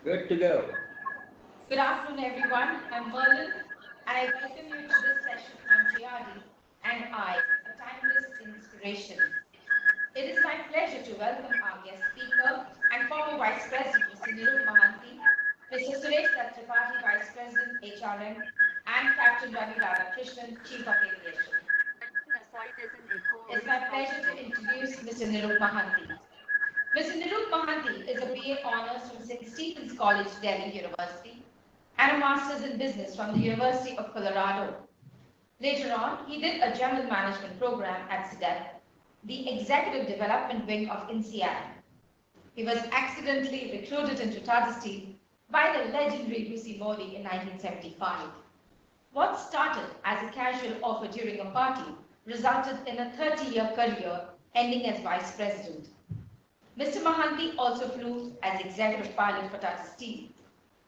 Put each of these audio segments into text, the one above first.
Good to go. Good afternoon, everyone. I'm Merlin, and I welcome you to this session on JRD and I, a timeless inspiration. It is my pleasure to welcome our guest speaker and former Vice President, Mr. Niroop Mahanty, Mr. Suresh Tripathi, Vice President, HRM, and Captain Ravi Radhakrishnan, Chief of Aviation. It's my pleasure to introduce Mr. Niroop Mahanty. Mr. Niroop Mahanty is a BA Honours from St. Stephen's College, Delhi University, and a Master's in Business from the University of Colorado. Later on, he did a General Management program at CDEP, the Executive Development Wing of INSEAD. He was accidentally recruited into Tata Steel by the legendary Lucy Modi in 1975. What started as a casual offer during a party resulted in a 30-year career ending as Vice President. Mr. Mahanty also flew as executive pilot for Tata Steel.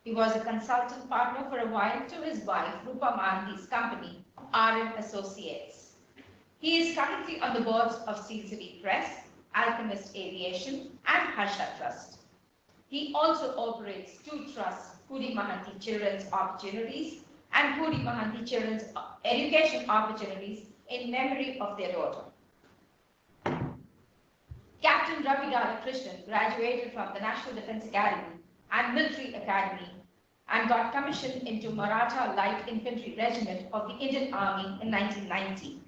He was a consultant partner for a while to his wife, Niroop Mahanty's company, RM Associates. He is currently on the boards of Steel City Press, Alchemist Aviation, and Harsha Trust. He also operates two trusts, Puri Mahanty Children's Opportunities and Puri Mahanty Children's Education Opportunities in memory of their daughter. Captain Ravi Radhakrishnan graduated from the National Defence Academy and Military Academy and got commissioned into Maratha Light Infantry Regiment of the Indian Army in 1990.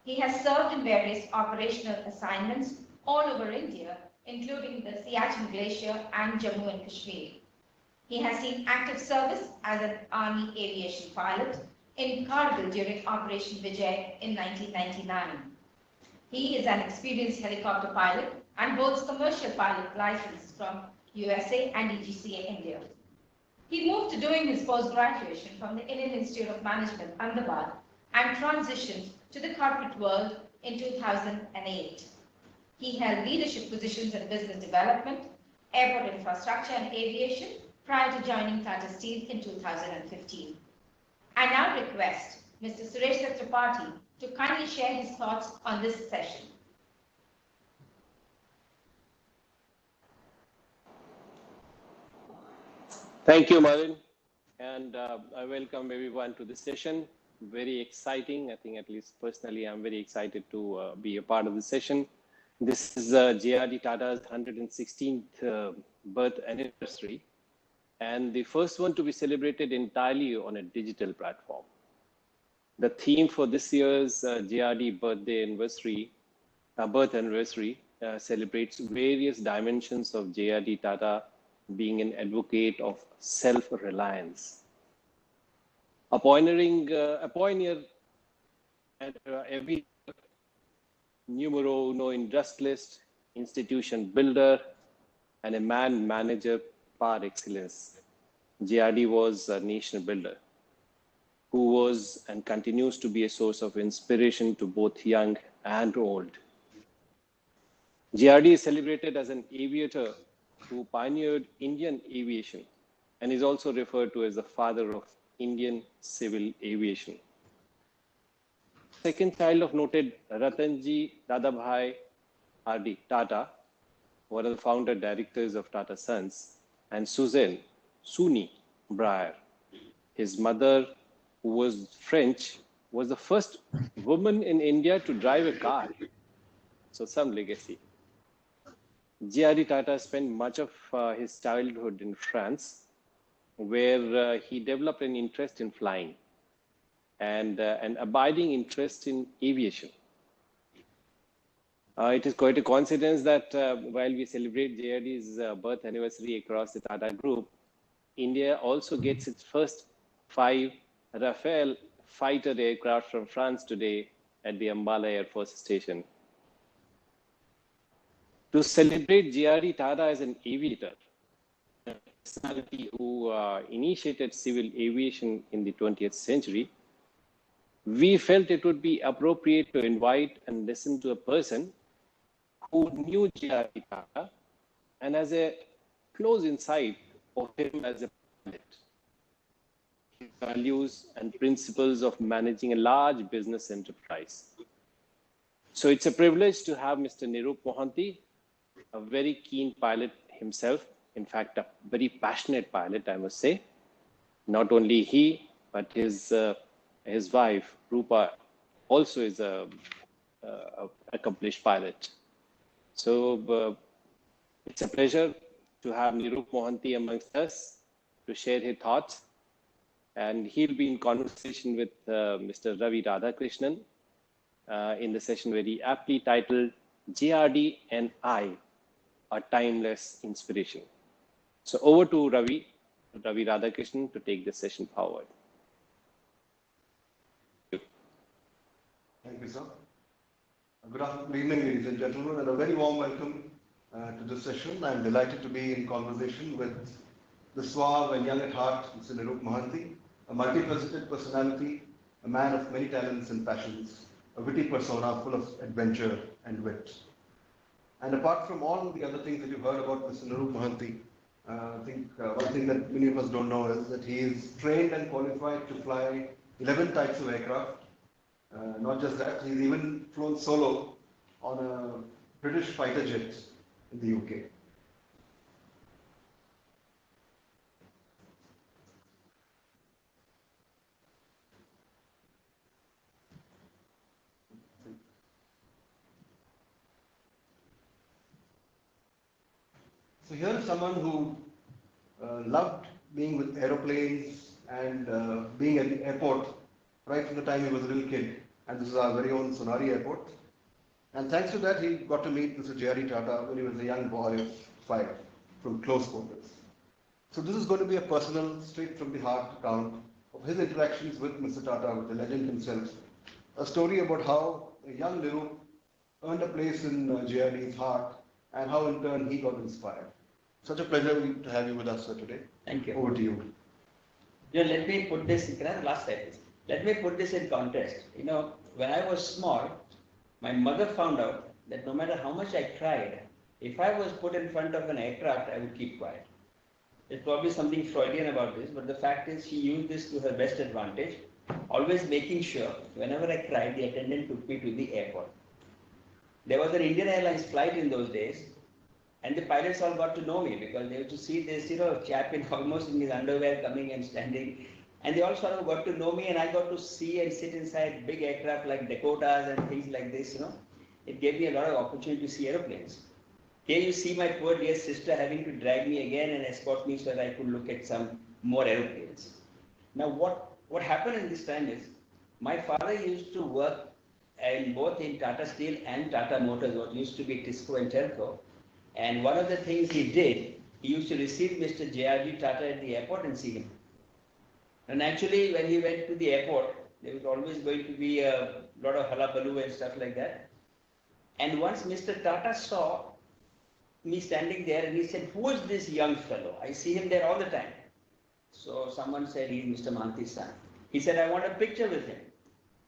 He has served in various operational assignments all over India, including the Siachen Glacier and Jammu and Kashmir. He has seen active service as an Army aviation pilot in Kargil during Operation Vijay in 1999. He is an experienced helicopter pilot and holds commercial pilot license from USA and EGCA India. He moved to doing his post-graduation from the Indian Institute of Management, Ahmedabad, and transitioned to the corporate world in 2008. He held leadership positions in business development, airport infrastructure, and aviation prior to joining Tata Steel in 2015. I now request Mr. Suresh Tripathi to kindly share his thoughts on this session. Thank you, Marin, and I welcome everyone to this session. Very exciting. I think, at least personally, I'm very excited to be a part of this session. This is JRD Tata's 116th birth anniversary, and the first one to be celebrated entirely on a digital platform. The theme for this year's JRD birth anniversary celebrates various dimensions of JRD Tata being an advocate of self-reliance. A pioneer and every numero uno industrialist, institution builder, and a man manager par excellence. JRD was a nation builder who was and continues to be a source of inspiration to both young and old. JRD is celebrated as an aviator who pioneered Indian aviation and is also referred to as the father of Indian civil aviation. Second child of noted Ratanji Dadabhai RD Tata, one of the founder directors of Tata Sons, and Suzanne Suni Breyer. His mother, who was French, was the first woman in India to drive a car. So some legacy. JRD Tata spent much of his childhood in France, where he developed an interest in flying and an abiding interest in aviation. It is quite a coincidence that while we celebrate JRD's birth anniversary across the Tata Group, India also gets its first 5 Rafale fighter aircraft from France today at the Ambala Air Force Station. To celebrate JRD Tata as an aviator, a personality who initiated civil aviation in the 20th century, we felt it would be appropriate to invite and listen to a person who knew JRD Tata and has a close insight of him as a pilot, his values and principles of managing a large business enterprise. So it's a privilege to have Mr. Niroop Mahanty, a very keen pilot himself, in fact, a very passionate pilot, I must say. Not only he, but his wife, Rupa, also is a accomplished pilot. So it's a pleasure to have Niroop Mahanty amongst us to share his thoughts. And he'll be in conversation with Mr. Ravi Radhakrishnan in the session very aptly titled JRD and I, a timeless inspiration. So over to Ravi Radhakrishnan to take this session forward. Thank you, sir. Good evening, ladies and gentlemen, and a very warm welcome to this session. I'm delighted to be in conversation with the suave and young at heart, Mr. Niroop Mahanty, a multifaceted personality, a man of many talents and passions, a witty persona full of adventure and wit. And apart from all the other things that you've heard about Mr. Niroop Mahanty, I think one thing that many of us don't know is that he is trained and qualified to fly 11 types of aircraft. Not just that, he's even flown solo on a British fighter jet in the UK. So here is someone who loved being with aeroplanes and being at the airport right from the time he was a little kid. And this is our very own Sonari Airport. And thanks to that, he got to meet Mr. JRD Tata when he was a young boy of 5 from close quarters. So this is going to be a personal, straight from the heart account of his interactions with Mr. Tata, with the legend himself. A story about how a young Niroop earned a place in JRD's heart and how in turn he got inspired. Such a pleasure to have you with us, sir, today. Thank you. Over to you. Let me put this, last slide. Let me put this in context. When I was small, my mother found out that no matter how much I cried, if I was put in front of an aircraft, I would keep quiet. There's probably something Freudian about this, but the fact is she used this to her best advantage, always making sure whenever I cried, the attendant took me to the airport. There was an Indian Airlines flight in those days, and the pilots all got to know me because they used to see this, chap almost in his underwear coming and standing. And they all sort of got to know me, and I got to see and sit inside big aircraft like Dakotas and things like this, It gave me a lot of opportunity to see aeroplanes. Here you see my poor dear sister having to drag me again and escort me so that I could look at some more aeroplanes. Now what happened in this time is, my father used to work both in Tata Steel and Tata Motors, what used to be Tisco and Telco. And one of the things he did, he used to receive Mr. JRD Tata at the airport and see him. And actually, when he went to the airport, there was always going to be a lot of hullabaloo and stuff like that. And once Mr. Tata saw me standing there and he said, "Who is this young fellow? I see him there all the time." So someone said, "He's Mr. Mahanty's son." He said, "I want a picture with him."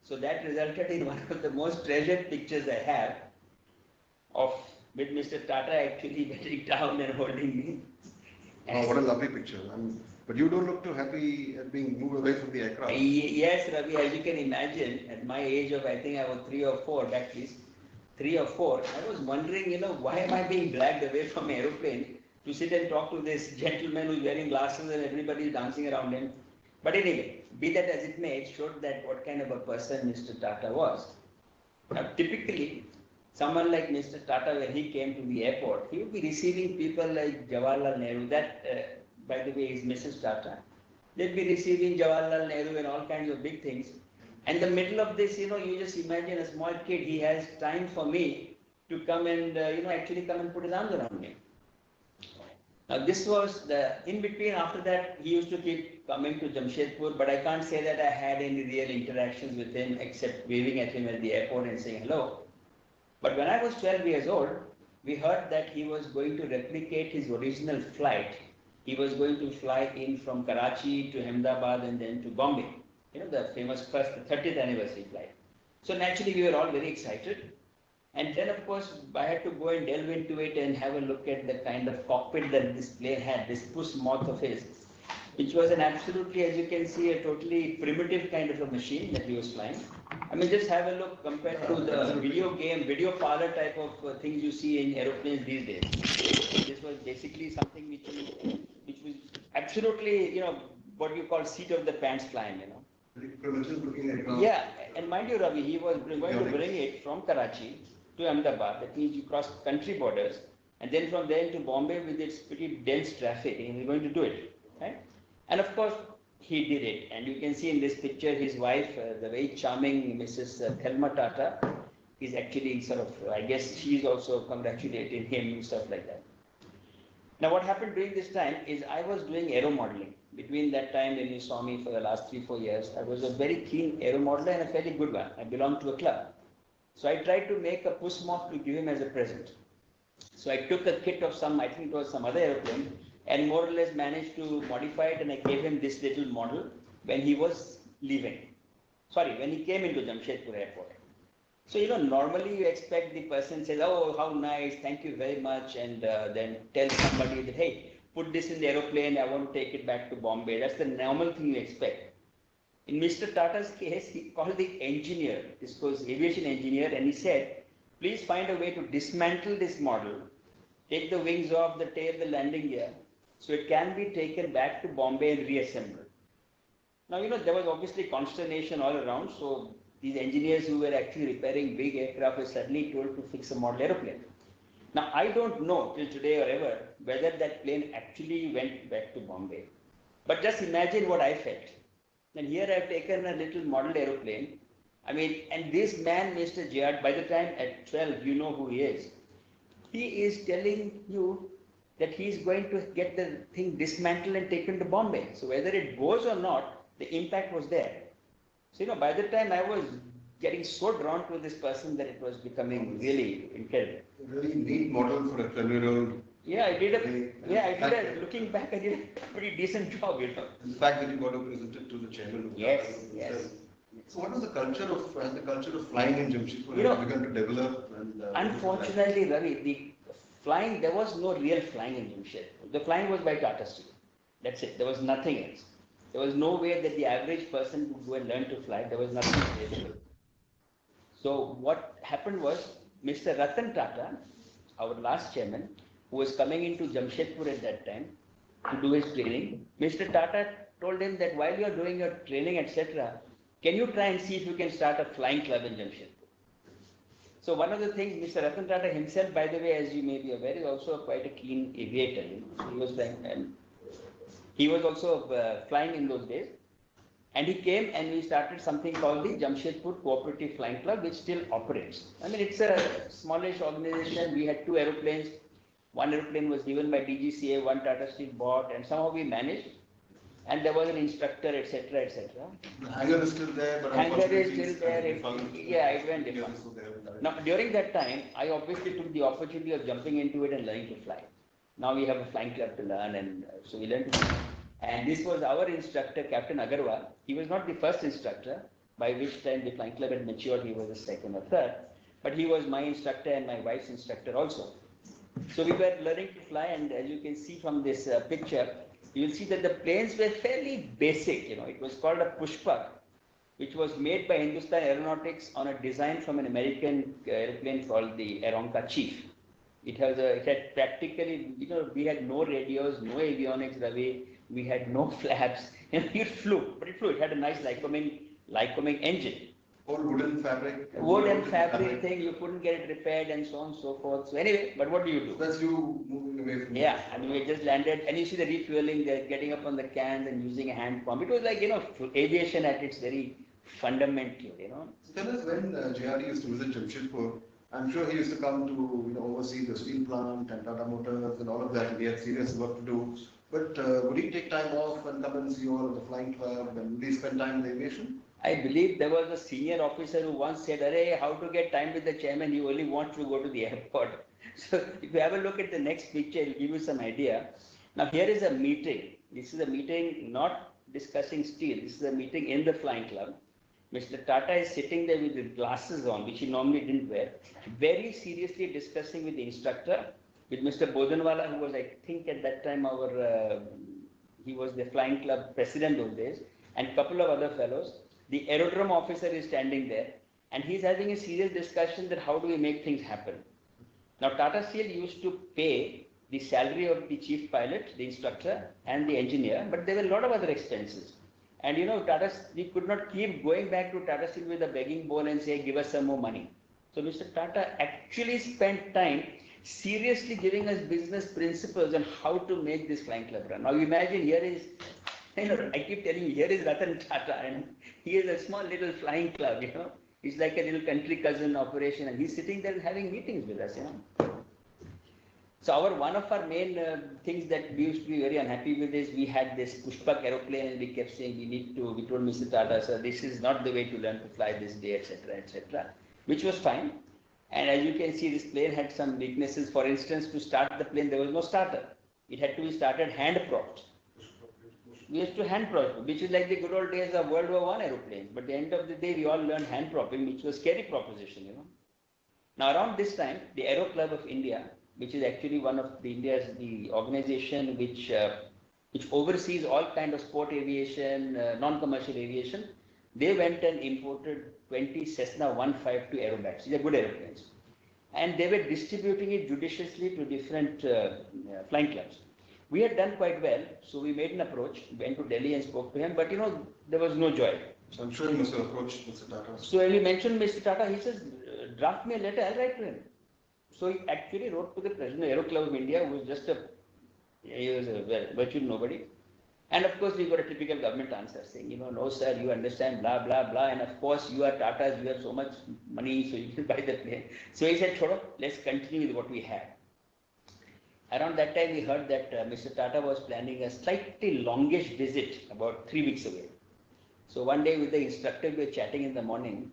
So that resulted in one of the most treasured pictures I have with Mr. Tata actually getting down and holding me. Oh, what a lovely picture. But you don't look too happy at being moved away from the aircraft. Yes, Ravi, as you can imagine, at my age of, I think I was 3 or 4, at least 3 or 4, I was wondering, why am I being dragged away from aeroplane to sit and talk to this gentleman who's wearing glasses and everybody is dancing around him. But anyway, be that as it may, it showed that what kind of a person Mr. Tata was. Now, typically, someone like Mr. Tata, when he came to the airport, he would be receiving people like Jawaharlal Nehru, that by the way is Mrs. Tata. They'd be receiving Jawaharlal Nehru and all kinds of big things. And the middle of this, you just imagine a small kid, he has time for me to come and, actually come and put his arms around me. Now this was in between, after that, he used to keep coming to Jamshedpur, but I can't say that I had any real interactions with him except waving at him at the airport and saying hello. But when I was 12 years old, we heard that he was going to replicate his original flight. He was going to fly in from Karachi to Ahmedabad and then to Bombay. The famous the 30th anniversary flight. So naturally, we were all very excited. And then, of course, I had to go and delve into it and have a look at the kind of cockpit that this plane had, this puss moth of his, which was an absolutely, as you can see, a totally primitive kind of a machine that he was flying. Just have a look compared to the video parlor type of things you see in aeroplanes these days. This was basically something which was absolutely, what you call seat of the pants flying, Very primitive looking aircraft. Yeah, and mind you, Ravi, he was going to bring it from Karachi to Ahmedabad. That means you cross country borders, and then from there to Bombay with its pretty dense traffic, and he was going to do it, right? And of course, he did it. And you can see in this picture, his wife, the very charming Mrs. Thelma Tata, is actually sort of, I guess she's also congratulating him and stuff like that. Now, what happened during this time is I was doing aero modeling. Between that time when you saw me for the last 3-4 years, I was a very keen aero modeler and a fairly good one. I belonged to a club. So I tried to make a push moth to give him as a present. So I took a kit of some, I think it was some other aeroplane, and more or less managed to modify it, and I gave him this little model when he was leaving. Sorry, when he came into Jamshedpur airport. So, normally you expect the person says, oh, how nice, thank you very much, and then tell somebody that, hey, put this in the aeroplane, I want to take it back to Bombay. That's the normal thing you expect. In Mr. Tata's case, he called the engineer, this was aviation engineer, and he said, please find a way to dismantle this model, take the wings off, the tail, the landing gear, so it can be taken back to Bombay and reassembled. Now, there was obviously consternation all around, so these engineers who were actually repairing big aircraft were suddenly told to fix a model aeroplane. Now, I don't know till today or ever whether that plane actually went back to Bombay. But just imagine what I felt. And here I've taken a little model aeroplane. And this man, Mr. JRD, by the time at 12, you know who he is. He is telling you that he's going to get the thing dismantled and taken to Bombay. So whether it goes or not, the impact was there. So, by the time I was getting so drawn to this person that it was becoming really incredible. A really neat model for a 12-year-old. Yeah, I did looking back, I did a pretty decent job, The fact that you got to present it to the chairman of the Yes. So what was the culture of flying in Jamshedpur begun to develop? And, unfortunately, Ravi, the flying, there was no real flying in Jamshedpur. The flying was by Tata Steel. That's it. There was nothing else. There was no way that the average person would go and learn to fly. There was nothing available. So what happened was, Mr. Ratan Tata, our last chairman, who was coming into Jamshedpur at that time to do his training, Mr. Tata told him that while you are doing your training, etc., can you try and see if you can start a flying club in Jamshedpur? So one of the things, Mr. Ratan Tata himself, by the way, as you may be aware, is also quite a keen aviator. So he was flying, and he was also flying in those days. And he came and we started something called the Jamshedpur Cooperative Flying Club, which still operates. It's a smallish organization. We had 2 aeroplanes. One aeroplane was given by DGCA, one Tata Steel bought, and somehow we managed. And there was an instructor, etc., etc. The hangar is still there, but hangar is still there. It went defunct. Now, during that time, I obviously took the opportunity of jumping into it and learning to fly. Now we have a flying club to learn, and so we learned to fly. And this was our instructor, Captain Agarwal. He was not the first instructor, by which time the flying club had matured, he was the second or third. But he was my instructor and my wife's instructor also. So we were learning to fly, and as you can see from this picture, you will see that the planes were fairly basic. It was called a Pushpak, which was made by Hindustan Aeronautics on a design from an American airplane called the Aeronca Chief. It had practically, we had no radios, no avionics, Ravi. We had no flaps. It flew, but it flew. It had a nice Lycoming engine. All wooden fabric. Wooden fabric thing, you couldn't get it repaired and so on and so forth. So anyway, but what do you do? That's you moving away from Yeah, we just landed, and you see the refueling, they're getting up on the cans and using a hand pump. It was like, aviation at its very fundamental, So tell us, when JRD used to visit Jamshedpur, I'm sure he used to come to oversee the steel plant and Tata Motors and all of that, and he had serious work to do. But would he take time off and come and see all of the flying club, and would he spend time in the aviation? I believe there was a senior officer who once said, "Arey, how to get time with the chairman? You only want to go to the airport." So if you have a look at the next picture, it'll give you some idea. Now here is a meeting. This is a meeting not discussing steel. This is a meeting in the flying club. Mr. Tata is sitting there with his glasses on, which he normally didn't wear, very seriously discussing with the instructor, with Mr. Bodanwala, who was, I think at that time, he was the flying club president those days, and a couple of other fellows. The aerodrome officer is standing there, and he's having a serious discussion that how do we make things happen. Now, Tata Steel used to pay the salary of the chief pilot, the instructor, and the engineer, but there were a lot of other expenses. And Tata, we could not keep going back to Tata Steel with a begging bowl and say, give us some more money. So Mr. Tata actually spent time seriously giving us business principles on how to make this flying club run. Now imagine here is, I keep telling you, here is Ratan Tata, and he is a small little flying club, He's like a little country cousin operation, and he's sitting there having meetings with us, So one of our main things that we used to be very unhappy with is we had this pushback aeroplane, and we kept saying we told Mr. Tata, sir, this is not the way to learn to fly this day, etc., which was fine. And as you can see, this plane had some weaknesses. For instance, to start the plane, there was no starter. It had to be started hand-propped. We used to hand-prop, which is like the good old days of World War I aeroplanes. But at the end of the day, we all learned hand-propping, which was a scary proposition, Now, around this time, the Aero Club of India, which is actually one of the organization which oversees all kind of sport aviation, non-commercial aviation, they went and imported 20 Cessna 152 aerobats. These are good aeroplanes. And they were distributing it judiciously to different flying clubs. We had done quite well, so we made an approach, went to Delhi and spoke to him, but there was no joy. So I'm sure you must have approached Mr. Tata. So when we mentioned Mr. Tata, he says, draft me a letter, I'll write to him. So he actually wrote to the President of Aero Club of India, who was he was a virtual nobody. And of course, we got a typical government answer saying, no sir, you understand, blah, blah, blah. And of course, you are Tatas, you have so much money, so you can buy the plane. So he said, Cholo, let's continue with what we have. Around that time, we heard that Mr. Tata was planning a slightly longish visit about 3 weeks away. So one day with the instructor, we were chatting in the morning.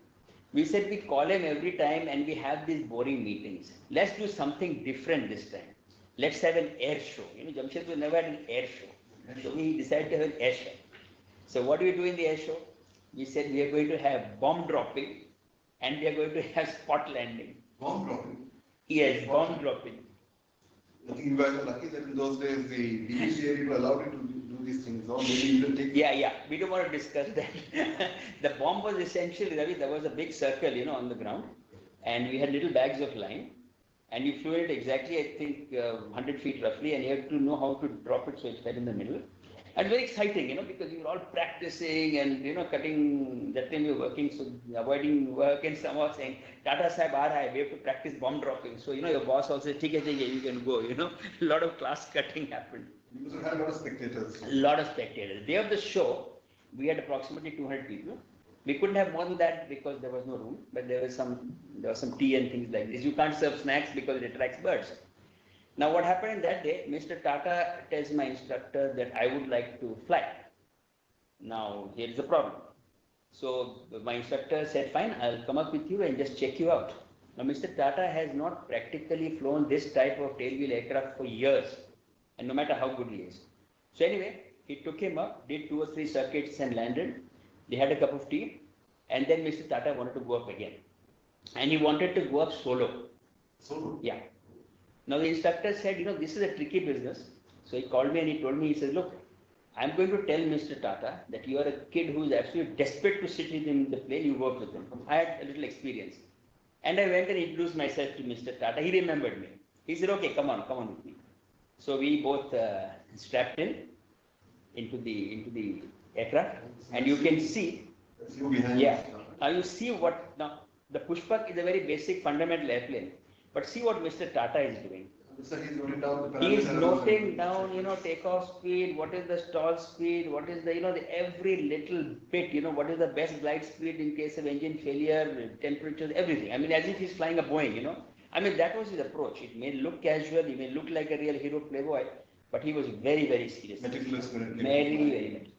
We said we call him every time and we have these boring meetings. Let's do something different this time. Let's have an air show. Jamshedpur never had an air show. So we decided to have an air show. So what do we do in the air show? We said we are going to have bomb dropping and we are going to have spot landing. Bomb dropping? Yes, bomb dropping. I think you guys are lucky that in those days the DGCA were allowed you to do these things, or maybe even take. Yeah. We don't want to discuss that. The bomb was essentially, Ravi, there was a big circle, on the ground, and we had little bags of line, and you flew it exactly, I think, 100 feet roughly, and you had to know how to drop it so it fell in the middle. And very exciting, because you were all practicing and, cutting, that time we were working, so avoiding work and somehow saying, Tata Sahib, we have to practice bomb dropping. So, your boss also said, you can go, A lot of class cutting happened. You must have had a lot of spectators. A lot of spectators. Day of the show, we had approximately 200 people. We couldn't have more than that because there was no room, but there was some tea and things like this. You can't serve snacks because it attracts birds. Now what happened in that day, Mr. Tata tells my instructor that I would like to fly. Now here is the problem. So my instructor said, fine, I'll come up with you and just check you out. Now Mr. Tata has not practically flown this type of tailwheel aircraft for years, and no matter how good he is. So anyway, he took him up, did 2 or 3 circuits and landed. They had a cup of tea, and then Mr. Tata wanted to go up again. And he wanted to go up solo. Solo? Yeah. Now the instructor said, this is a tricky business. So he called me and he told me, he said, look, I'm going to tell Mr. Tata that you are a kid who is absolutely desperate to sit with him in the plane, you work with him. I had a little experience. And I went and introduced myself to Mr. Tata. He remembered me. He said, okay, come on with me. So we both strapped into the aircraft, and you can see. That's you behind. Yeah. Now you see now the pushback is a very basic fundamental airplane. But see what Mr. Tata is doing. So he's noting down the parameters. He is noting down, takeoff speed, what is the stall speed, what is the, every little bit, what is the best glide speed in case of engine failure, temperatures, everything. I mean, as if he's flying a Boeing, I mean, that was his approach. It may look casual, he may look like a real hero playboy, but he was very, very serious. Meticulous. Very, very meticulous.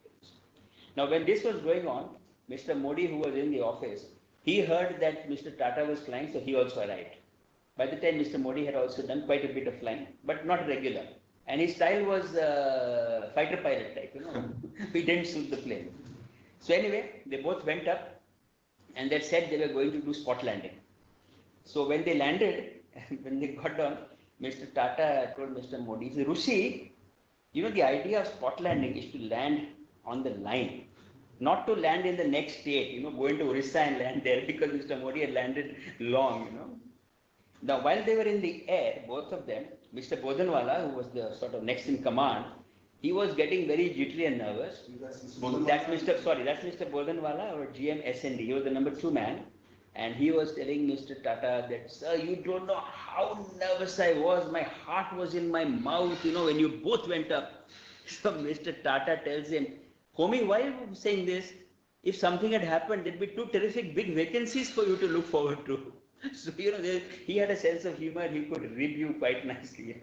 Now, when this was going on, Mr. Modi, who was in the office, he heard that Mr. Tata was flying, so he also arrived. By the time Mr. Modi had also done quite a bit of flying, but not regular. And his style was fighter pilot type, He didn't suit the plane. So anyway, they both went up and they said they were going to do spot landing. So when they landed, when they got down, Mr. Tata told Mr. Modi, he said, Rushi, the idea of spot landing is to land on the line, not to land in the next state, go into Orissa and land there, because Mr. Modi had landed long, Now, while they were in the air, both of them, Mr. Bodhanwala, who was the sort of next in command, he was getting very jittery and nervous. That's Mr. Bodhanwala, or GM SND. He was the number 2 man. And he was telling Mr. Tata that, sir, you don't know how nervous I was. My heart was in my mouth, when you both went up. So Mr. Tata tells him, homie, why are you saying this? If something had happened, there'd be 2 terrific big vacancies for you to look forward to. So, he had a sense of humor. He could rib you quite nicely,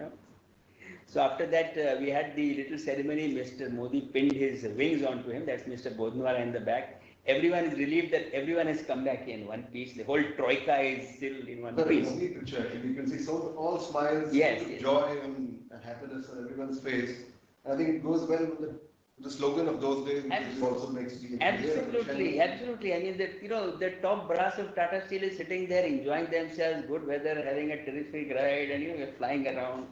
So after that, we had the little ceremony. Mr. Modi pinned his wings onto him. That's Mr. Bodhanwala in the back. Everyone is relieved that everyone has come back in one piece. The whole troika is still in one piece. Picture. You can see all smiles, joy and happiness on everyone's face. I think it goes well with the slogan of those days, which also makes the absolutely. I mean, the top brass of Tata Steel is sitting there enjoying themselves, good weather, having a terrific ride, and we're flying around.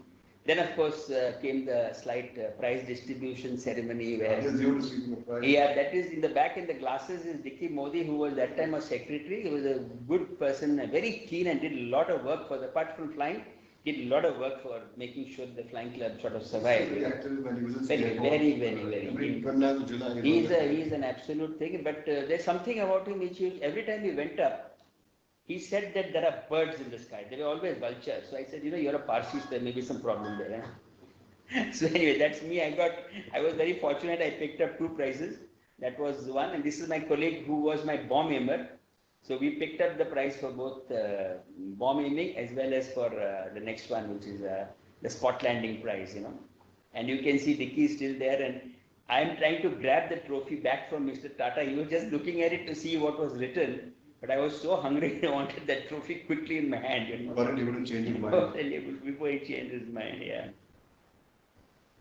Then, of course, came the slight prize distribution ceremony where... that is in the back in the glasses is Dicky Modi, who was that time a secretary. He was a good person, very keen, and did a lot of work for the, apart from flying, did a lot of work for making sure the flying club sort of survived. Very active when he was in very. He's an absolute thing, but there's something about him which every time he went up, he said that there are birds in the sky. There were always vultures. So I said, you're a Parsi, so there may be some problem there. So anyway, that's me. I was very fortunate. I picked up 2 prizes. That was one. And this is my colleague who was my bomb aimer. So we picked up the prize for both bomb aiming as well as for the next one, which is the spot landing prize, And you can see Dicky is still there. And I'm trying to grab the trophy back from Mr. Tata. He was just looking at it to see what was written. But I was so hungry, I wanted that trophy quickly in my hand. But he wouldn't change his mind. Before he changed his mind, yeah.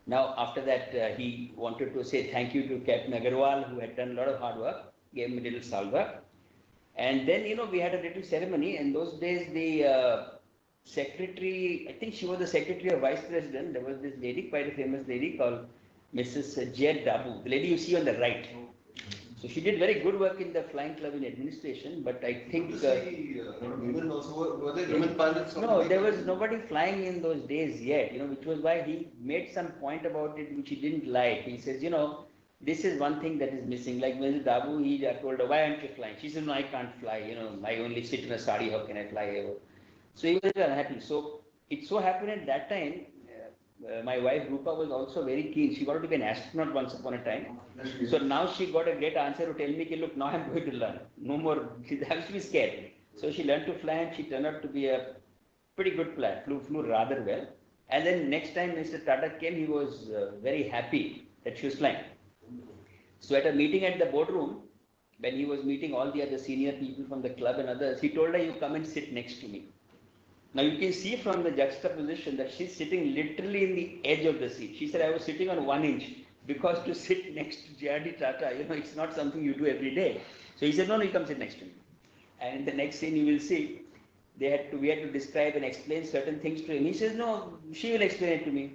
Now, after that, he wanted to say thank you to Captain Agarwal, who had done a lot of hard work, gave him a little salva. And then, we had a little ceremony. And those days, the secretary, I think she was the secretary or vice president. There was this lady, quite a famous lady called Mrs. JRD, the lady you see on the right. So she did very good work in the flying club in administration, but I think... women also, were there women pilots? No, there was nobody flying in those days yet, which was why he made some point about it which he didn't like. He says, this is one thing that is missing. Like Mrs. Dabu, he told her, why aren't you flying? She said, no, I can't fly, I only sit in a sari, how can I fly? So he was unhappy. So it so happened at that time, my wife Rupa was also very keen. She wanted to be an astronaut once upon a time. So now she got a great answer to tell me, look, now I'm going to learn. No more, she has to be scared. So she learned to fly and she turned out to be a pretty good flyer, flew rather well. And then next time Mr. Tata came, he was very happy that she was flying. So at a meeting at the boardroom, when he was meeting all the other senior people from the club and others, he told her, you come and sit next to me. Now you can see from the juxtaposition that she's sitting literally in the edge of the seat. She said, I was sitting on 1 inch because to sit next to JRD Tata, it's not something you do every day. So he said, no, you come sit next to me. And in the next scene you will see, we had to describe and explain certain things to him. He says, no, she will explain it to me.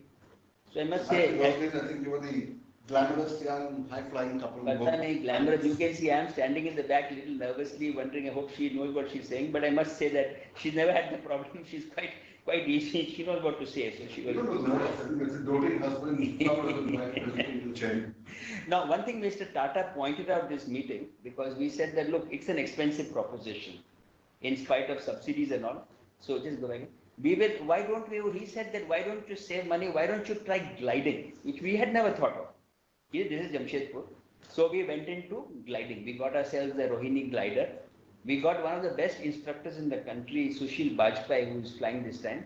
So I must say... I think you were the glamorous young high-flying couple. Glamorous. You can see I am standing in the back a little nervously, wondering, I hope she knows what she's saying. But I must say that she's never had the problem. She's quite easy. She knows what to say. So she was... It's a doting husband. Now, one thing Mr. Tata pointed out this meeting, because we said that, look, it's an expensive proposition, in spite of subsidies and all. So just go back. He said that, why don't you save money? Why don't you try gliding? Which we had never thought of. This is Jamshedpur. So we went into gliding. We got ourselves a Rohini glider. We got one of the best instructors in the country, Sushil Bajpai, who is flying this time,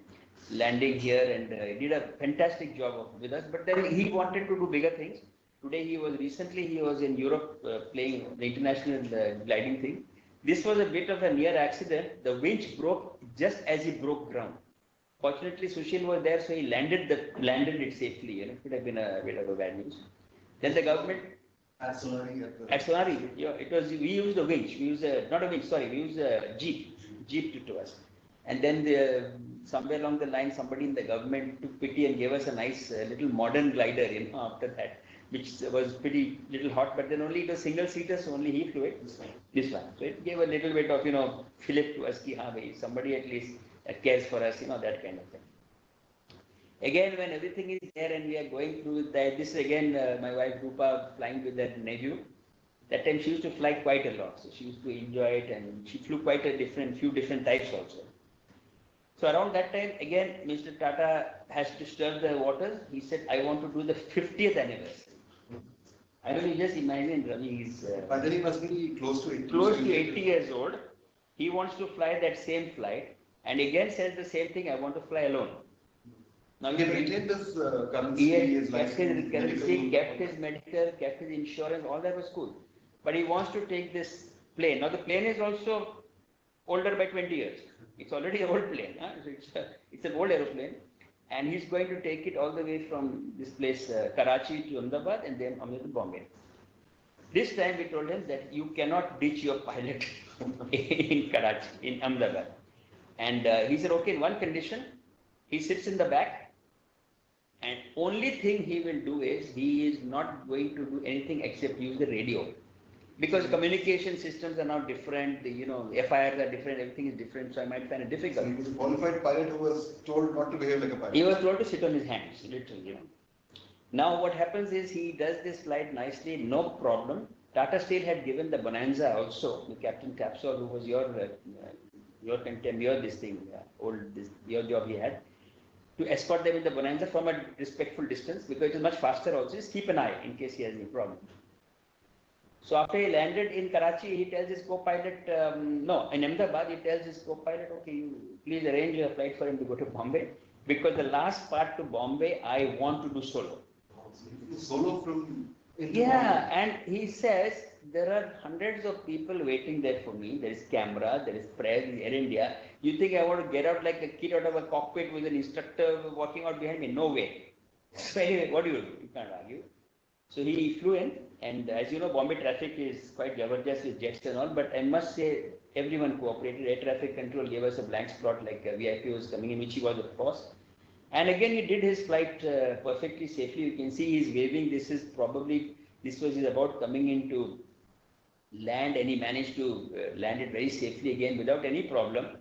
landing here and did a fantastic job with us. But then he wanted to do bigger things. Today he was in Europe playing the international gliding thing. This was a bit of a near accident. The winch broke just as he broke ground. Fortunately, Sushil was there, so he landed it safely. It could have been a bit of a bad news. Then the government... At Sonari. We used a winch. We used a jeep to us. And then somewhere along the line, somebody in the government took pity and gave us a nice little modern glider, after that, which was pretty little hot, but then only it was single seater, so only he flew it. This one. So it gave a little bit of, fillip to us, somebody at least that cares for us, that kind of thing. Again, when everything is there and we are going through that, this again, my wife Rupa flying with that nephew. That time she used to fly quite a lot, so she used to enjoy it, and she flew quite a few different types also. So around that time, again, Mr. Tata has to stir the waters. He said, I want to do the 50th anniversary. I mean, you just imagine, Ravi, he's By then he must be close to 80. close to 80 years old. He wants to fly that same flight, and again says the same thing, I want to fly alone. Now, He retained his currency, he his kept license, his currency, medical. kept his medical, kept his insurance, all that was cool. But he wants to take this plane. Now the plane is also older by 20 years. It's already an old plane. Huh? So it's an old aeroplane. And he's going to take it all the way from this place, Karachi to Ahmedabad, and then Ahmedabad to Bombay. This time we told him that you cannot ditch your pilot in Karachi, in Ahmedabad. And he said, okay, in one condition, he sits in the back, and only thing he will do is he is not going to do anything except use the radio. Because communication systems are now different, FIRs are different, everything is different, so I might find it difficult. He was a qualified pilot who was told not to behave like a pilot. He was told to sit on his hands, literally. Now what happens is he does this flight nicely, no problem. Tata Steel had given the Bonanza also to Captain Capshaw, who was your job he had, to escort them in the Bonanza from a respectful distance, because it is much faster also. Just keep an eye in case he has any problem. So after he landed in Karachi, he tells his co-pilot, in Ahmedabad, he tells his co-pilot, okay, you please arrange a flight for him to go to Bombay, because the last part to Bombay, I want to do solo. Solo from India. Yeah, and he says, there are hundreds of people waiting there for me. There is camera, there is press, there is Air India. You think I want to get out like a kid out of a cockpit with an instructor walking out behind me? No way. So anyway, what do? You can't argue. So he flew in, and as you know, Bombay traffic is quite jabardast with jets and all, but I must say everyone cooperated. Air traffic control gave us a blank spot like a VIP was coming in, which he was of course. And again, he did his flight perfectly safely. You can see he's waving. This was about coming into land, and he managed to land it very safely again without any problem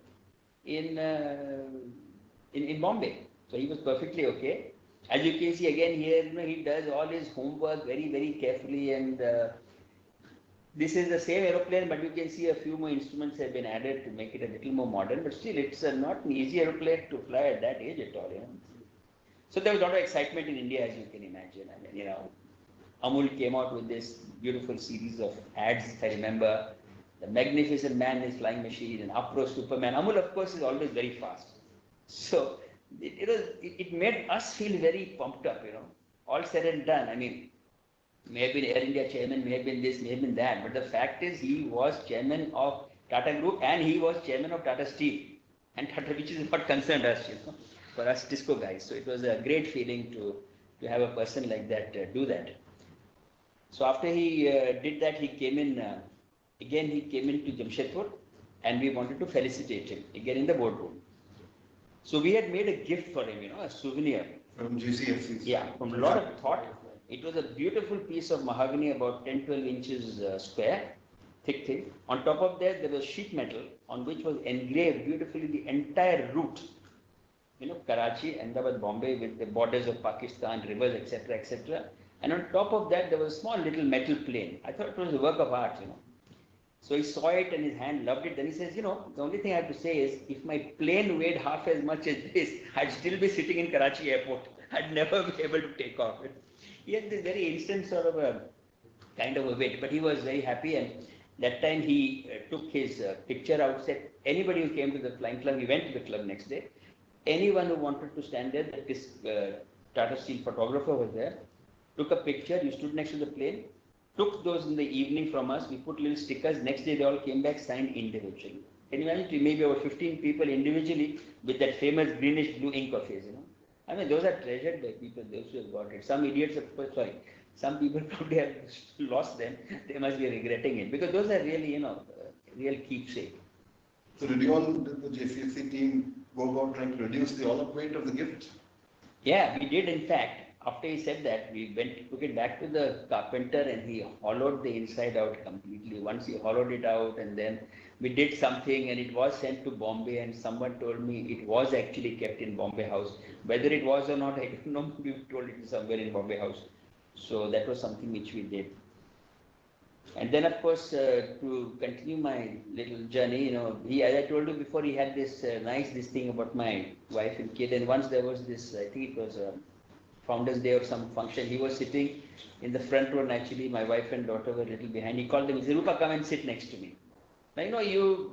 in Bombay. So he was perfectly okay. As you can see again here, he does all his homework very, very carefully, and this is the same aeroplane, but you can see a few more instruments have been added to make it a little more modern, but still it's not an easy aeroplane to fly at that age at all. So there was a lot of excitement in India, as you can imagine. I mean, Amul came out with this beautiful series of ads, if I remember. The Magnificent Man is Flying Machine, and Upro Superman. Amul, of course, is always very fast. So it made us feel very pumped up, all said and done. I mean, may have been Air India chairman, may have been this, may have been that, but the fact is he was chairman of Tata Group, and he was chairman of Tata Steel, and Tata, which is what concerned us, for us disco guys. So it was a great feeling to have a person like that do that. So after he did that, he came in, again he came into Jamshedpur, and we wanted to felicitate him, again in the boardroom. So we had made a gift for him, a souvenir. From GCFC. Yeah, from a lot of thought. It was a beautiful piece of mahogany, about 10-12 inches square, thick. On top of that, there was sheet metal on which was engraved beautifully the entire route. Karachi, Ahmedabad, Bombay, with the borders of Pakistan, rivers, etc., etc. And on top of that, there was a small little metal plane. I thought it was a work of art, So he saw it and his hand loved it. Then he says, the only thing I have to say is, if my plane weighed half as much as this, I'd still be sitting in Karachi airport. I'd never be able to take off. He had this very instant sort of a kind of a weight, but he was very happy. And that time he took his picture out, said, anybody who came to the flying club, he went to the club next day. Anyone who wanted to stand there, this Tata Steel photographer was there, took a picture, you stood next to the plane, took those in the evening from us, we put little stickers, next day they all came back, signed individually. Can you imagine, maybe over 15 people individually with that famous greenish blue ink of his, I mean, those are treasured by people, those who have got it. Some idiots, some people probably have lost them, they must be regretting it, because those are really, real keepsake. So did you all, the JCFC team, go about trying to reduce the all-up weight of the gift? Yeah, we did in fact. After he said that, we took it back to the carpenter, and he hollowed the inside out completely. Once he hollowed it out, and then we did something and it was sent to Bombay, and someone told me it was actually kept in Bombay House. Whether it was or not, I don't know. We were told it is somewhere in Bombay House. So that was something which we did. And then, of course, to continue my little journey, as I told you before, he had this this thing about my wife and kid. And once there was this, I think it was Founders Day or some function, he was sitting in the front row, and actually my wife and daughter were a little behind. He called them, he said, Rupa, come and sit next to me. Now,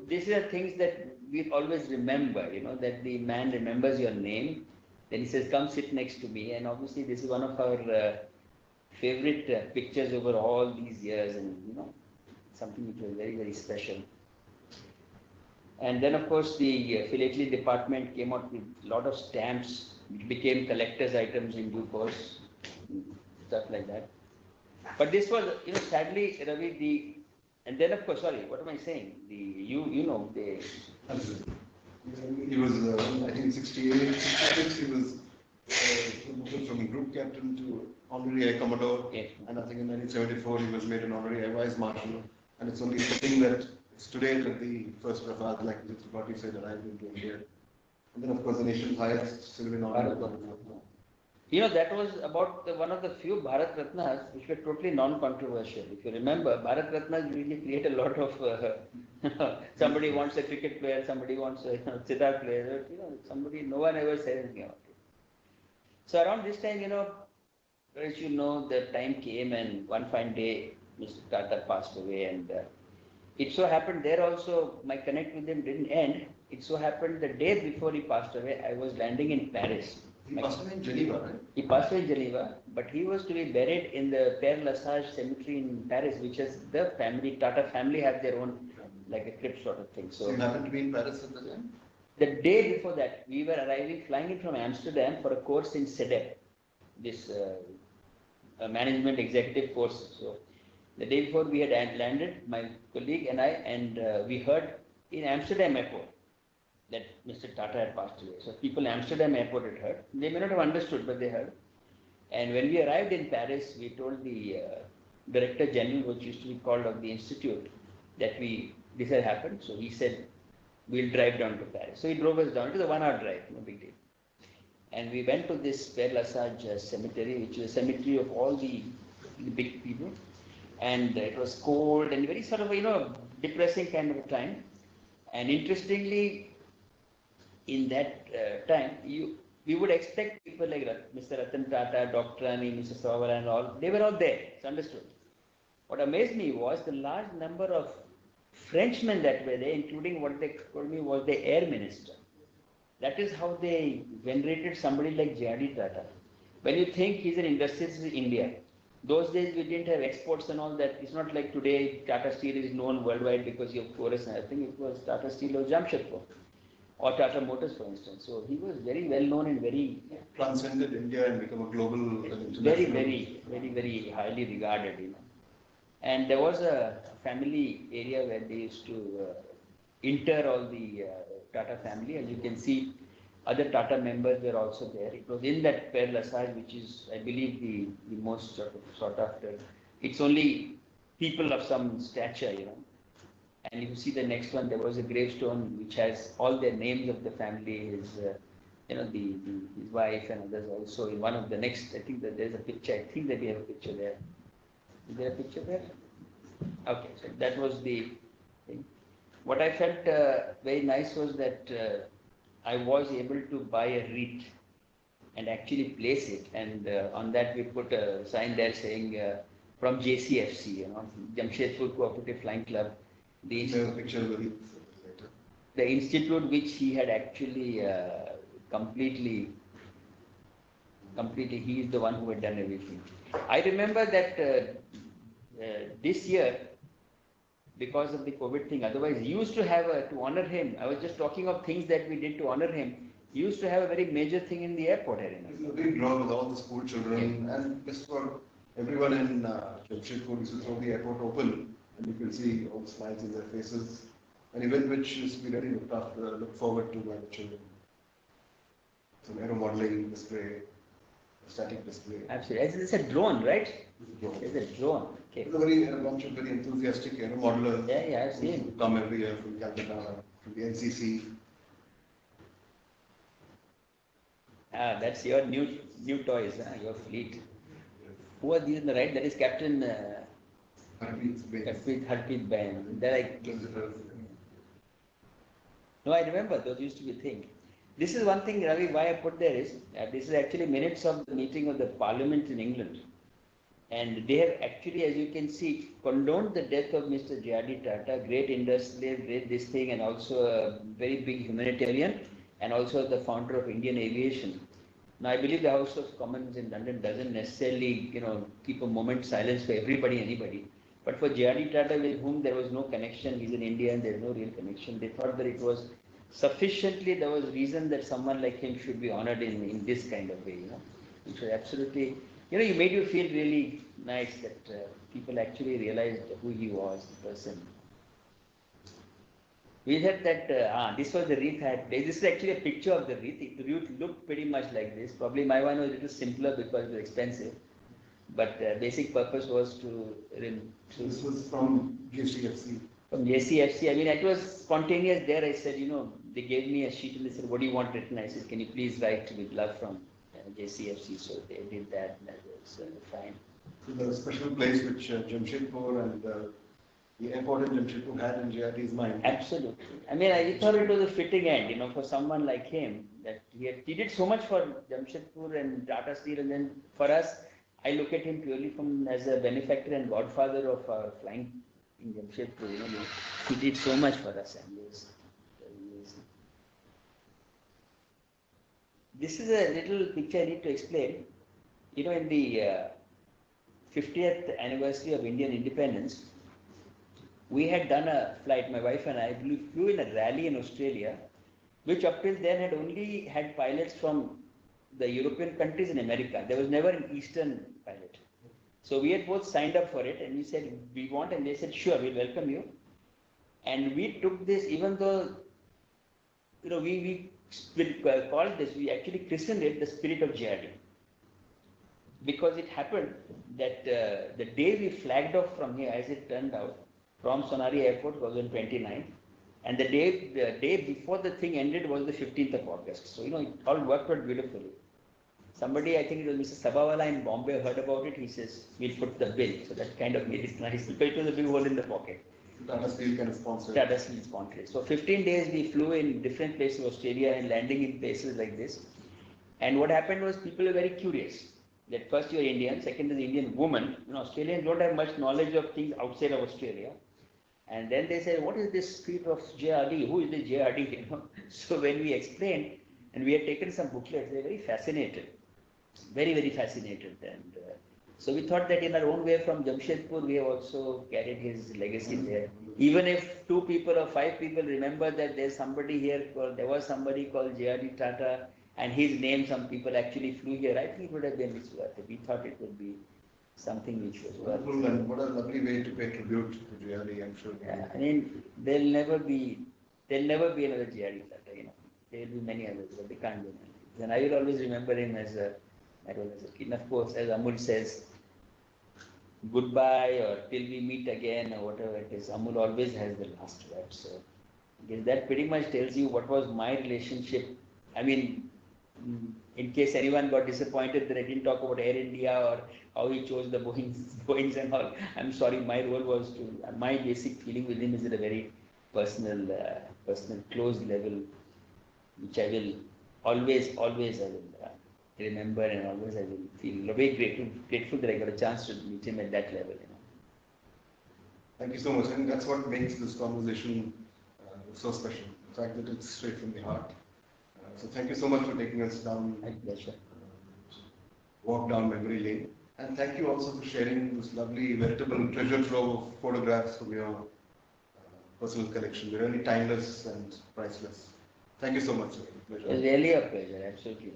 these are things that we always remember, that the man remembers your name. Then he says, come sit next to me. And obviously, this is one of our favorite pictures over all these years, and something which was very, very special. And then, of course, the philately department came out with a lot of stamps, which became collector's items in due course, stuff like that. But this was, sadly, Ravi, and then, of course, sorry, what am I saying? He was, I think, 68, 66, he was moved from group captain to honorary Air Commodore, yes. And I think in 1974 he was made an honorary Air Vice Marshal, and it's only fitting that it's today that the first Rafale, like Mr. Bhatti said, arrived into India. And then, of course, the nation's highest civilian honor. That was about one of the few Bharat Ratnas which were totally non-controversial. If you remember, Bharat Ratnas usually create a lot of, somebody wants a cricket player, somebody wants a sitar player, no one ever says anything about it. So around this time, as the time came, and one fine day, Mr. Tata passed away, and it so happened there also, my connect with him didn't end. It so happened the day before he passed away, I was landing in Paris. He passed away in Geneva, right? He passed away in Geneva, but he was to be buried in the Père Lachaise cemetery in Paris, which is the family, Tata family have their own, like a crypt sort of thing. So you happened to be in Paris at the time? The day before that, we were flying in from Amsterdam for a course in CEDEP, this management executive course. So the day before we had landed, my colleague and I, and we heard in Amsterdam airport that Mr. Tata had passed away. So people in Amsterdam airport had heard. They may not have understood, but they heard. And when we arrived in Paris, we told the Director General, which used to be called of the Institute, that this had happened. So he said, we'll drive down to Paris. So he drove us down. It was a 1 hour drive, no big deal. And we went to this Père Lachaise cemetery, which is a cemetery of all the big people. And it was cold and very sort of, depressing kind of a time. And interestingly, in that time, we would expect people like Mr. Ratan Tata, Dr. Rani, Mr. Savara and all, they were all there, it's understood. What amazed me was the large number of Frenchmen that were there, including what they told me was the air minister. That is how they venerated somebody like JRD Tata. When you think he's an industrialist in India, those days we didn't have exports and all that. It's not like today Tata Steel is known worldwide because of Chorus, and I think it was Tata Steel or Jamshedpur or Tata Motors, for instance. So he was very well known and very transcended India and become a global, very, very, very, very highly regarded. And there was a family area where they used to inter all the Tata family, and you can see other Tata members were also there. It was in that Père Lachaise, which is, I believe, the most sought after. It's only people of some stature, And you see the next one, there was a gravestone which has all the names of the family, his, his wife and others also. In one of the next, I think that there's a picture. I think that we have a picture there. Is there a picture there? Okay, so that was the thing. What I felt very nice was that I was able to buy a wreath and actually place it, and on that we put a sign there saying from JCFC, Jamshedpur Cooperative Flying Club. The institute which he had actually completely, he is the one who had done everything. I remember that this year, because of the COVID thing, otherwise he used to have to honor him. I was just talking of things that we did to honor him. He used to have a very major thing in the airport arena. A big draw with all the school children, and just for everyone in Jamshedpur used to throw the airport open, and you can see all the smiles in their faces. An event which used to be very look forward to by the children. Some aero modeling display, static display. Absolutely. It's a drone, right? It's It's a drone. Okay. a bunch of very enthusiastic modelers. Yeah, I've seen. Who come every year from Calcutta, from the NCC. That's your new toys, your fleet. Who are these on the right? That is Captain Harpreet Bain. They're like, no, I remember those used to be a thing. This is one thing, Ravi, why I put there is, this is actually minutes of the meeting of the Parliament in England. And they have actually, as you can see, condoned the death of Mr. JRD Tata, great industrialist, great this thing, and also a very big humanitarian, and also the founder of Indian aviation. Now, I believe the House of Commons in London doesn't necessarily, keep a moment's silence for everybody, anybody. But for JRD Tata, with whom there was no connection, he's in India and there's no real connection, they thought that it was sufficiently, there was reason that someone like him should be honored in this kind of way, which was absolutely, it made you feel really nice that people actually realized who he was, the person. We had that, this was the wreath hat. This is actually a picture of the wreath. It looked pretty much like this. Probably my one was a little simpler because it was expensive. But basic purpose was to. This was from JCFC. From JCFC. I mean, it was spontaneous there. I said, they gave me a sheet and they said, what do you want written? I said, can you please write with love from JCFC? So they did that. And that was fine. So the special place which Jamshedpur and the airport in Jamshedpur had in JRD's mind. Absolutely. I mean, I thought it was a fitting end, for someone like him, that he did so much for Jamshedpur and Tata Steel, and then for us, I look at him purely as a benefactor and godfather of our flying in Jamshedpur. He did so much for us, and this is a little picture I need to explain. In the 50th anniversary of Indian independence, we had done a flight, my wife and I flew in a rally in Australia, which up till then had only had pilots from the European countries and America. There was never an Eastern pilot. So we had both signed up for it and we said, we want, and they said, sure, we'll welcome you. And we took this, even though, we called this, we actually christened it the spirit of JRD. Because it happened that the day we flagged off from here, as it turned out, from Sonari Airport was on 29th, and the day before the thing ended was the 15th of August. So, it all worked out beautifully. Somebody, I think it was Mr. Sabawala in Bombay, heard about it. He says, we'll put the bill. So that kind of made it nice because it was a big hole in the pocket. Tata Steel kind of sponsored. Tata Steel sponsored. So 15 days we flew in different places of Australia and landing in places like this. And what happened was people were very curious. That first you're Indian, second is Indian woman. Australians don't have much knowledge of things outside of Australia. And then they said, what is this spirit of JRD? Who is this JRD? So when we explained, and we had taken some booklets, they were very fascinated. Very, very fascinated. And so we thought that in our own way from Jamshedpur, we have also carried his legacy there. Even if 2 people or 5 people remember that there's somebody here there was somebody called JRD Tata, and his name, some people actually flew here, I think it would have been worth it. We thought it would be something which was wonderful, and what a lovely way to pay tribute to JRD, I'm sure. Yeah, I mean, there'll never be another JRD Tata, There will be many others, but they can't be many. And I will always remember him as a kid. And of course, as Amul says, goodbye or till we meet again or whatever it is, Amul always has the last word. So that pretty much tells you what was my relationship. I mean, in case anyone got disappointed that I didn't talk about Air India or how he chose the Boeings and all, I'm sorry, my role was my basic feeling with him is at a very personal, close level, which I will always I will remember, and always I will feel very grateful that I got a chance to meet him at that level. Thank you so much, and that's what makes this conversation so special. The fact that it's straight from the heart. So thank you so much for taking us down. My pleasure. Walk down memory lane, and thank you also for sharing this lovely, veritable treasure trove of photographs from your personal collection. They're really timeless and priceless. Thank you so much. It's really a pleasure, absolutely.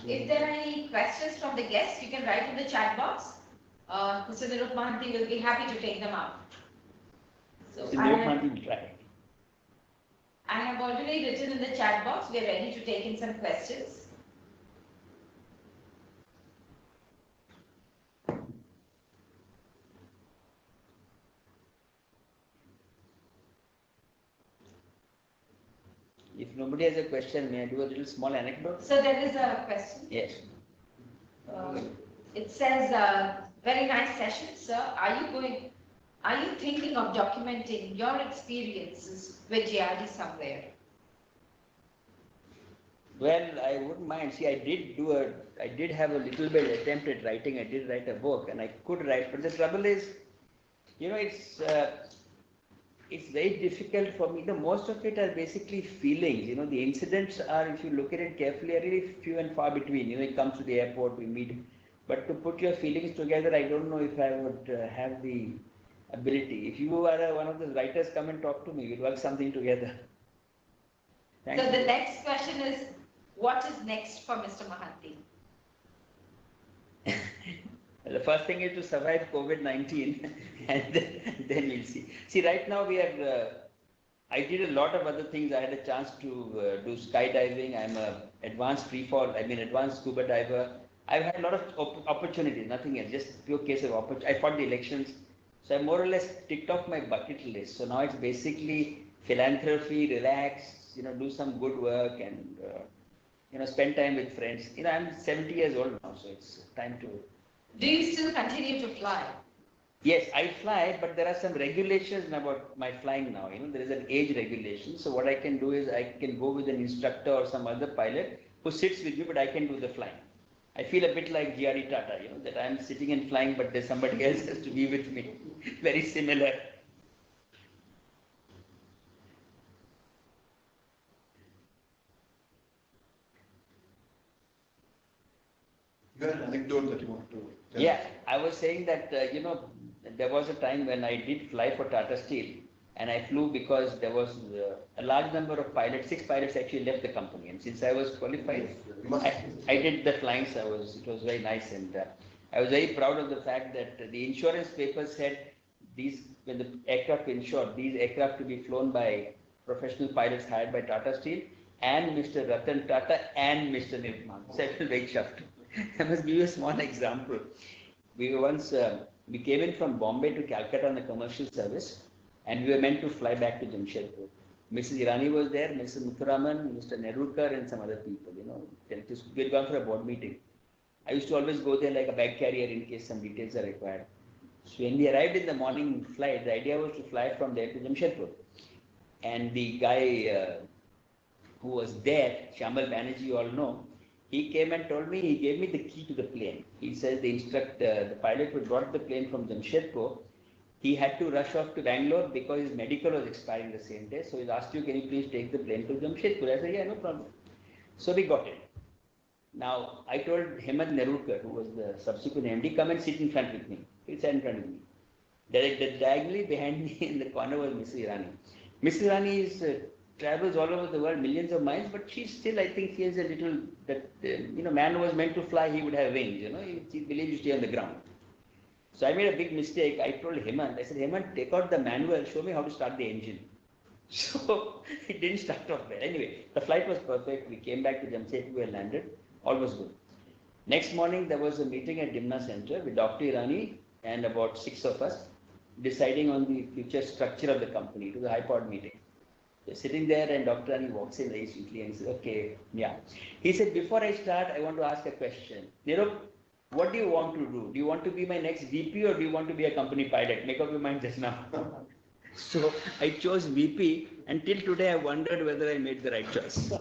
If there are any questions from the guests, you can write in the chat box. Mr. Niroop Mahanty will be happy to take them out. So Niroop Mahanty will try. I have already written in the chat box. We are ready to take in some questions. If nobody has a question, may I do a little small anecdote? So there is a question. Yes. It says, very nice session, sir. Are you thinking of documenting your experiences with JRD somewhere? Well, I wouldn't mind. See, I did have a little bit attempt at writing. I did write a book, and I could write. But the trouble is, it's very difficult for me. Most of it are basically feelings. The incidents are, if you look at it carefully, are really few and far between. It comes to the airport, we meet. But to put your feelings together, I don't know if I would have the ability. If you are one of the writers, come and talk to me. We'll work something together. Thank so you. The next question is, what is next for Mr. Mahanty? The first thing is to survive COVID-19 and then we'll see. See, right now I did a lot of other things. I had a chance to do skydiving. I'm an advanced advanced scuba diver. I've had a lot of opportunities, nothing else, just pure case of opportunity. I fought the elections. So I more or less ticked off my bucket list. So now it's basically philanthropy, relax, do some good work and, spend time with friends. I'm 70 years old now, so it's time to... Do you still continue to fly? Yes, I fly, but there are some regulations about my flying now. There is an age regulation. So what I can do is I can go with an instructor or some other pilot who sits with me, but I can do the flying. I feel a bit like JRD Tata, that I'm sitting and flying, but there's somebody else has to be with me. Very similar. You had an anecdote that you want to tell? Yeah, I was saying that, there was a time when I did fly for Tata Steel and I flew because there was a large number of pilots, 6 pilots actually left the company. And since I was qualified, I did the flying. So it was very nice. And I was very proud of the fact that the insurance papers said when the aircraft insured, these aircraft to be flown by professional pilots hired by Tata Steel and Mr. Ratan Tata and Mr. Niroop Mahanty. So I feel very chuffed. I must give you a small example. We were once, we came in from Bombay to Calcutta on a commercial service and we were meant to fly back to Jamshedpur. Mrs. Irani was there, Mr. Muthuraman, Mr. Nerurkar and some other people, we had gone for a board meeting. I used to always go there like a bag carrier in case some details are required. So when we arrived in the morning flight, the idea was to fly from there to Jamshedpur. And the guy who was there, Shamal Banerjee, you all know, he came and told me, he gave me the key to the plane. He said the pilot who brought the plane from Jamshedpur, he had to rush off to Bangalore because his medical was expiring the same day. So he asked you, can you please take the plane to Jamshedpur? I said, yeah, no problem. So we got it. Now, I told Hemant Nerurkar, who was the subsequent MD, come and sit in front with me. He sat in front of me. Diagonally behind me in the corner was Mrs. Irani. Mrs. Irani travels all over the world, millions of miles, but she still, I think, feels a little that, man who was meant to fly, he would have wings, He believes you stay on the ground. So I made a big mistake. I told Hemant, I said, Hemant, take out the manual, show me how to start the engine. So it didn't start off well. Anyway, the flight was perfect. We came back to Jamshedpur and landed. All was good. Next morning, there was a meeting at Dimna Center with Dr. Irani and about 6 of us deciding on the future structure of the company. It was a high-powered meeting. So sitting there and Dr. Irani walks in very sweetly and says, okay, yeah. He said, before I start, I want to ask a question. Niroop, what do you want to do? Do you want to be my next VP or do you want to be a company pilot? Make up your mind just now. So I chose VP and till today I wondered whether I made the right choice.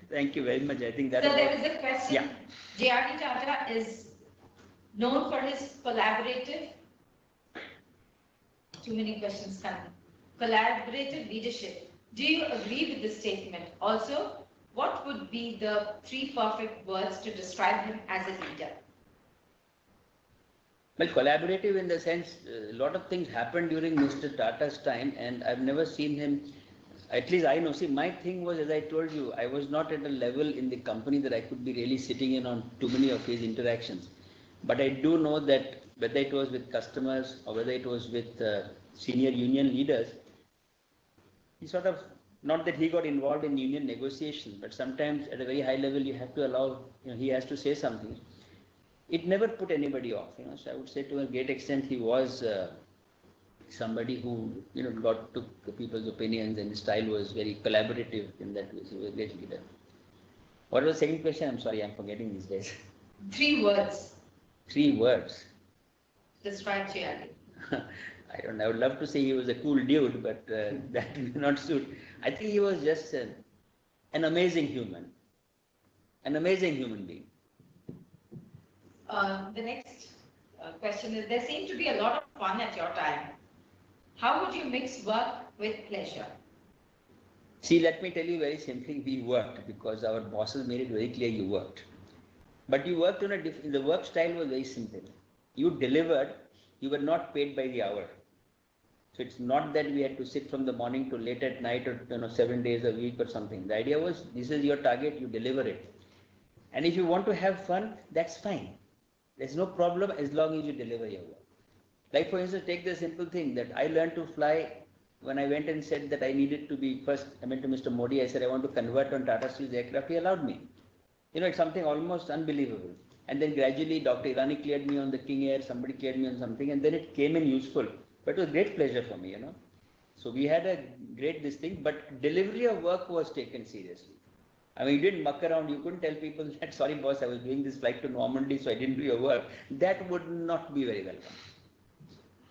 Thank you very much. I think that. So there is a question. Yeah. JRD Tata is known for his collaborative. Too many questions coming. Collaborative leadership. Do you agree with this statement? Also, what would be the 3 perfect words to describe him as a leader? Well, collaborative in the sense, a lot of things happened during Mr. Tata's time and I've never seen him, at least I know. See, my thing was, as I told you, I was not at a level in the company that I could be really sitting in on too many of his interactions. But I do know that whether it was with customers or whether it was with senior union leaders, he sort of, not that he got involved in union negotiations, but sometimes at a very high level you have to allow, he has to say something. It never put anybody off, So I would say to a great extent he was somebody who took people's opinions, and his style was very collaborative in that way. So he was a great leader. What was the second question? I'm sorry, I'm forgetting these days. 3 words. 3 words. Describe JRD. I don't know. I would love to say he was a cool dude, but that may not suit. I think he was just an amazing human. An amazing human being. The next question is, there seemed to be a lot of fun at your time. How would you mix work with pleasure? See, let me tell you very simply, we worked because our bosses made it very clear you worked. But you worked on the work style was very simple. You delivered, you were not paid by the hour. So it's not that we had to sit from the morning to late at night or 7 days a week or something. The idea was, this is your target, you deliver it. And if you want to have fun, that's fine. There's no problem as long as you deliver your work. Like for instance, take the simple thing that I learned to fly when I went and said that I needed to be first, I went to Mr. Modi, I said I want to convert on Tata Steel's aircraft, he allowed me. It's something almost unbelievable. And then gradually Dr. Irani cleared me on the King Air, somebody cleared me on something, and then it came in useful. But it was great pleasure for me, So we had a great this thing, but delivery of work was taken seriously. I mean, you didn't muck around. You couldn't tell people that, sorry boss, I was doing this flight to Normandy, so I didn't do your work. That would not be very welcome.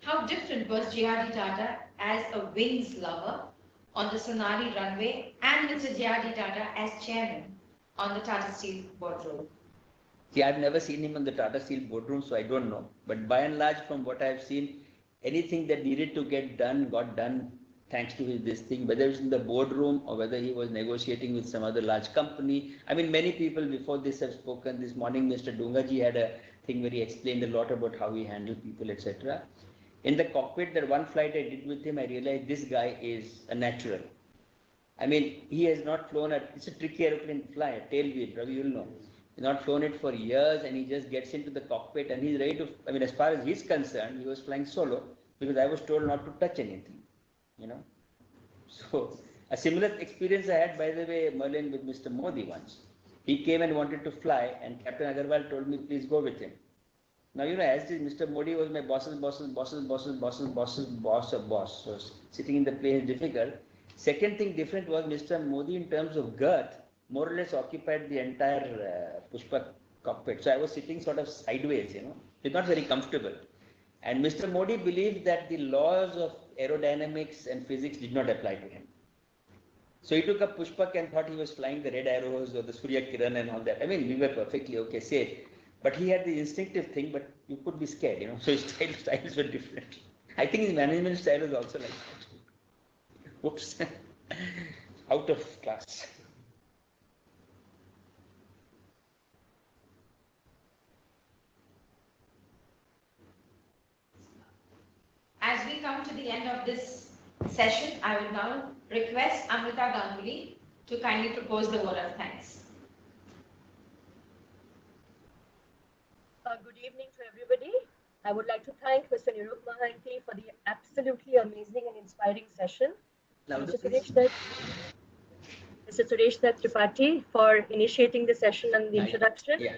How different was JRD Tata as a wings lover on the Sonali runway and Mr. JRD Tata as chairman on the Tata Steel boardroom? See, I've never seen him in the Tata Steel boardroom, so I don't know. But by and large, from what I've seen, anything that needed to get done got done thanks to this thing, whether it's in the boardroom or whether he was negotiating with some other large company. I mean, many people before this have spoken. This morning, Mr. Dungaji had a thing where he explained a lot about how he handled people, etc. In the cockpit, that one flight I did with him, I realized this guy is a natural. I mean, he has not flown it's a tricky aeroplane to fly, a tailwheel, Ravi, you'll know. He's not flown it for years, and he just gets into the cockpit and he's ready to, I mean, as far as he's concerned, he was flying solo because I was told not to touch anything, So, a similar experience I had, by the way, Merlin, with Mr. Modi once. He came and wanted to fly, and Captain Agarwal told me, please go with him. Now, as this Mr. Modi was my boss. So sitting in the plane is difficult. Second thing different was Mr. Modi, in terms of girth, more or less occupied the entire Pushpa cockpit. So I was sitting sort of sideways, It's not very comfortable. And Mr. Modi believed that the laws of aerodynamics and physics did not apply to him. So he took up Pushpak and thought he was flying the red arrows or the Surya Kiran and all that. I mean, we were perfectly okay, safe. But he had the instinctive thing, but you could be scared, So his styles were different. I think his management style was also like that. Whoops. Out of class. As we come to the end of this session, I will now request Amrita Ganguly to kindly propose the word of thanks. Good evening to everybody. I would like to thank Mr. Niroop Mahanty for the absolutely amazing and inspiring session. Mr. Suresh Tripathi for initiating the session and the introduction. Yeah.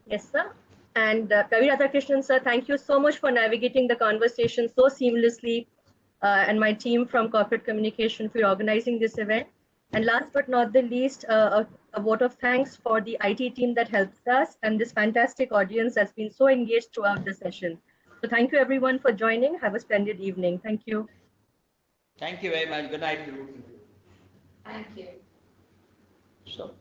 Yes, sir. And Kavi Radhakrishnan, sir, thank you so much for navigating the conversation so seamlessly, and my team from Corporate Communication for organizing this event. And last but not the least, a vote of thanks for the IT team that helped us and this fantastic audience that's been so engaged throughout the session. So thank you everyone for joining. Have a splendid evening. Thank you. Thank you very much. Good night. Thank you. So.